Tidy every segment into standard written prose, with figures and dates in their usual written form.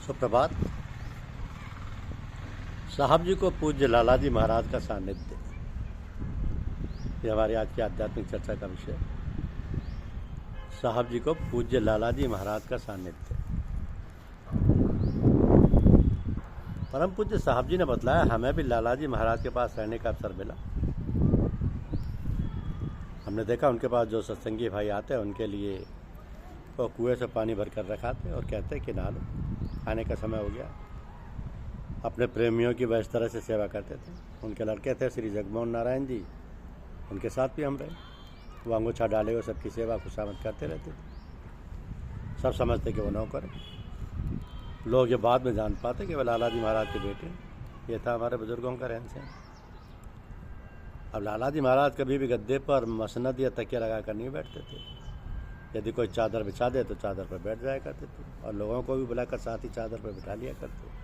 सुप्रभात। साहब जी को पूज्य लाला जी महाराज का सानिध्य, ये हमारी आज की आध्यात्मिक चर्चा का विषय। साहब जी को पूज्य लाला जी महाराज का सानिध्य। परम पूज्य साहब जी ने बतलाया, हमें भी लाला जी महाराज के पास रहने का अवसर मिला। हमने देखा उनके पास जो सत्संगी भाई आते हैं उनके लिए वो कुएं से पानी भर कर रखाते और कहते कि नहा लो, खाने का समय हो गया। अपने प्रेमियों की वह इस तरह से सेवा करते थे। उनके लड़के थे श्री जगमोहन नारायण जी, उनके साथ भी हम रहे। वो अंगूठा डाले हुए सबकी सेवा खुशामद करते रहते थे। सब समझते कि वो नौकर है। लोग ये बाद में जान पाते कि वह लाला जी महाराज के बेटे। ये था हमारे बुजुर्गों का रहन सहन। अब लाला जी महाराज कभी भी गद्दे पर मसनद या तकिया लगा कर नहीं बैठते थे। यदि कोई चादर बिछा दे तो चादर पर बैठ जाया करते थे और लोगों को भी बुलाकर साथ ही चादर पर बिठा लिया करते।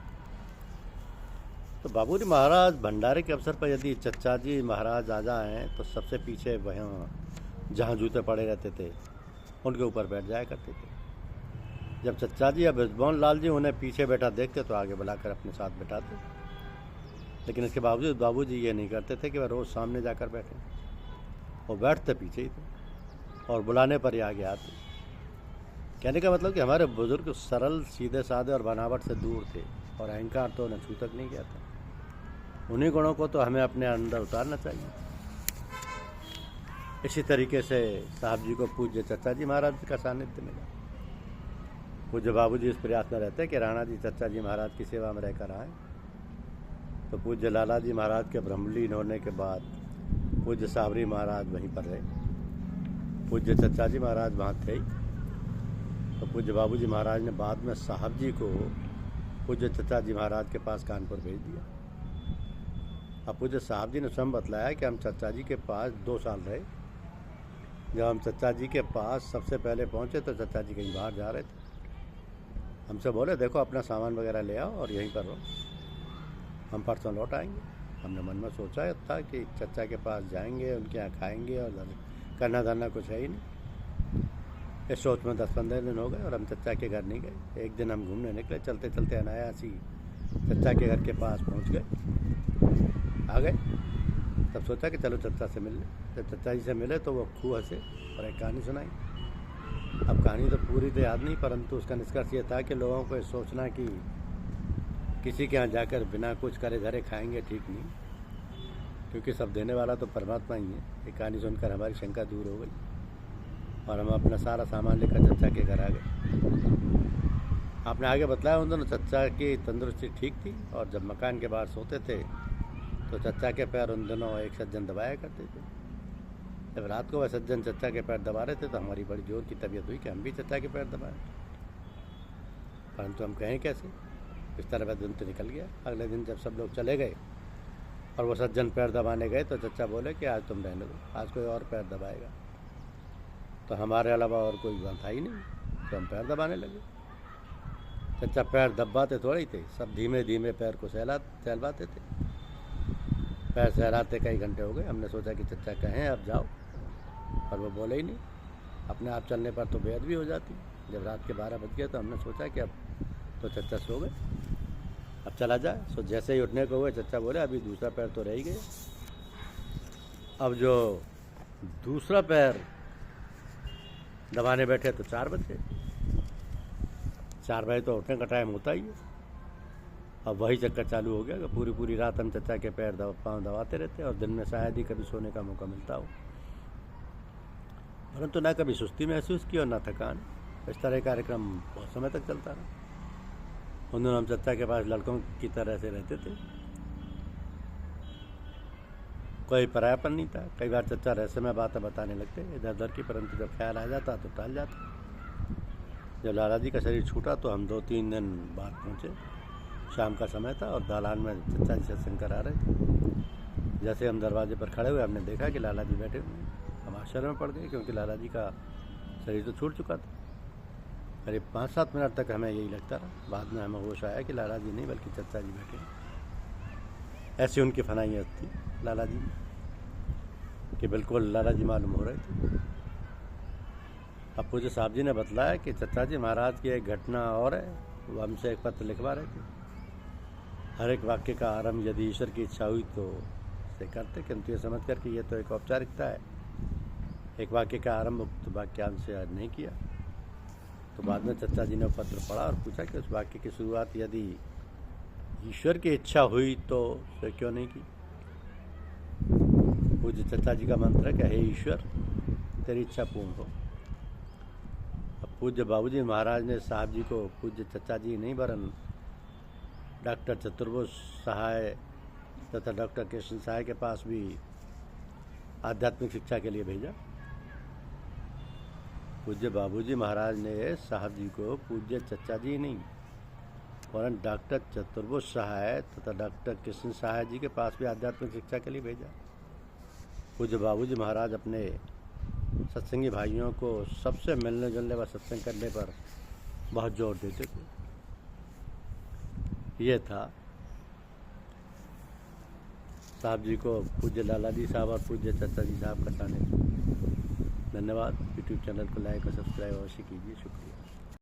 तो बाबूजी महाराज भंडारे के अवसर पर यदि चचा जी महाराज आ जाएँ तो सबसे पीछे वहाँ जहाँ जूते पड़े रहते थे उनके ऊपर बैठ जाया करते थे। जब चचा जी या ब्रजमोहन लाल जी उन्हें पीछे बैठा देखते तो आगे बुलाकर अपने साथ बैठाते। लेकिन इसके बावजूद बाबूजी ये नहीं करते थे कि वह रोज़ सामने जाकर बैठे, वो बैठते पीछे ही थे और बुलाने पर ही आगे आते। कहने का मतलब कि हमारे बुजुर्ग सरल, सीधे साधे और बनावट से दूर थे और अहंकार तो उन्हें छू तक नहीं गया था। उन्हीं गुणों को तो हमें अपने अंदर उतारना चाहिए। इसी तरीके से साहब जी को पूज्य चचा जी महाराज का सानिध्य मिला। पूज्य बाबूजी इस प्रयास में रहते कि राणा जी चचा जी महाराज की सेवा में रहकर आए। तो पूज्य लाला जी महाराज के ब्रह्मलीन होने के बाद पूज्य साबरी महाराज वहीं पर रहे। पूज्य चचा जी महाराज वहाँ थे ही। तो पूज्य बाबूजी महाराज ने बाद में साहब जी को पूज्य चचा जी महाराज के पास कानपुर भेज दिया। अब पूज्य साहब जी ने स्वयं बतलाया कि हम चचा जी के पास 2 साल रहे। जब हम चचा जी के पास सबसे पहले पहुँचे तो चचा जी कहीं बाहर जा रहे थे। हमसे बोले, देखो अपना सामान वगैरह ले आओ और यहीं पर रहो, हम परसों लौट आएंगे। हमने मन में सोचा था कि चचा के पास जाएंगे, उनके यहाँ खाएंगे और करना धरना कुछ है ही नहीं। इस सोच में 10-15 दिन हो गए और हम चचा के घर नहीं गए। एक दिन हम घूमने निकले, चलते चलते अनायास ही चचा के घर के पास पहुँच गए, आ गए। तब सोचा कि चलो चचा से मिल ले। जब चचा जी से मिले तो वो खूब हंसे और एक कहानी सुनाई। अब कहानी तो पूरी तो याद नहीं, परंतु उसका निष्कर्ष ये था कि लोगों को सोचना कि किसी के यहाँ जाकर बिना कुछ करे धरे खाएंगे ठीक नहीं, क्योंकि सब देने वाला तो परमात्मा ही है। ये कहानी सुनकर हमारी शंका दूर हो गई और हम अपना सारा सामान लेकर चचा के घर आ गए। आपने आगे बतलाया उन दोनों चचा की तंदुरुस्ती ठीक थी और जब मकान के बाहर सोते थे तो चचा के पैर उन दिनों एक सज्जन दबाया करते थे। जब रात को वह सज्जन चचा के पैर दबा रहे थे तो हमारी बड़ी जोर की तबीयत हुई कि हम भी चचा के पैर दबाएं, परंतु हम कहें कैसे। इस तरह वह दिन तो निकल गया। अगले दिन जब सब लोग चले गए और वो सज्जन पैर दबाने गए तो चचा बोले कि आज तुम रहने दो, आज कोई और पैर दबाएगा। तो हमारे अलावा और कोई वहाँ था ही नहीं, तो हम पैर दबाने लगे। चचा पैर दबाते थोड़े ही थे, सब धीमे धीमे पैर को सहलाते थे। पैर सहलाते कई घंटे हो गए। हमने सोचा कि चचा कहें अब जाओ, और वो बोले ही नहीं। अपने आप चलने पर तो बेहद भी हो जाती। जब रात के 12 बज गए तो हमने सोचा कि अब तो चचा सो गए, अब चला जाए। सो जैसे ही उठने को हुए चचा बोले, अभी दूसरा पैर तो रह ही गया। अब जो दूसरा पैर दबाने बैठे तो 4 बज गए। 4 बजे तो उठने का टाइम होता ही है। अब वही चक्कर चालू हो गया कि पूरी रात हम चचा के पैर पाँव दबाते रहते और दिन में शायद ही कभी सोने का मौका मिलता हो, परंतु ना कभी सुस्ती महसूस की और ना थकान। इस तरह कार्यक्रम बहुत समय तक चलता रहा। उन दिनों हम चचा के पास लड़कों की तरह से रहते थे, कोई परायापन नहीं था। कई बार चचा रहस्यमय बातें बताने लगते इधर उधर की, परंतु जब ख्याल आ जाता तो टाल जाता। जब लाला जी का शरीर छूटा तो हम 2-3 दिन बाद पहुँचे। शाम का समय था और दालान में चचा जी सत्संग करा रहे थे। जैसे हम दरवाजे पर खड़े हुए हमने देखा कि लाला जी बैठे हुए। हम आश्चर्य में पड़ गए, क्योंकि लाला जी का शरीर तो छूट चुका था। करीब 5-7 मिनट तक हमें यही लगता रहा। बाद में हमें होश आया कि लाला जी नहीं बल्कि चचा जी बैठे। ऐसी उनकी फनाइयत थी लाला जी कि बिल्कुल लाला जी मालूम हो रहे थे। अब पूज्य साहब जी ने बतलाया कि चचा जी महाराज की एक घटना और है, वो हमसे एक पत्र लिखवा रहे थे। हर एक वाक्य का आरंभ यदि ईश्वर की इच्छा हुई तो से करते, किंतु ये समझ कर कि ये तो एक औपचारिकता है, एक वाक्य का आरंभ उक्त वाक्यांश से नहीं किया। तो बाद में चचा जी ने पत्र पढ़ा और पूछा कि उस वाक्य की शुरुआत यदि ईश्वर की इच्छा हुई तो क्यों नहीं की। पूज्य चचा जी का मंत्र है कि हे ईश्वर तेरी इच्छा पूर्ण हो। अब पूज्य बाबूजी महाराज ने साहब जी को, पूज्य चचा जी नहीं वरन डॉक्टर चतुर्भुज सहाय तथा डॉक्टर कृष्ण सहाय के पास भी आध्यात्मिक शिक्षा के लिए भेजा। पूज्य बाबूजी महाराज ने साहब जी को पूज्य चचा जी नहीं वरन डॉक्टर चतुर्भुज सहाय तथा डॉक्टर कृष्ण सहाय जी के पास भी आध्यात्मिक शिक्षा के लिए भेजा। पूज्य बाबूजी महाराज अपने सत्संगी भाइयों को सबसे मिलने जुलने व सत्संग करने पर बहुत जोर देते थे। ये था साहब जी को पूज्य लाला जी साहब और पूज्य चचा जी साहब का सानिध्य। धन्यवाद। यूट्यूब चैनल को लाइक और सब्सक्राइब अवश्य कीजिए। शुक्रिया।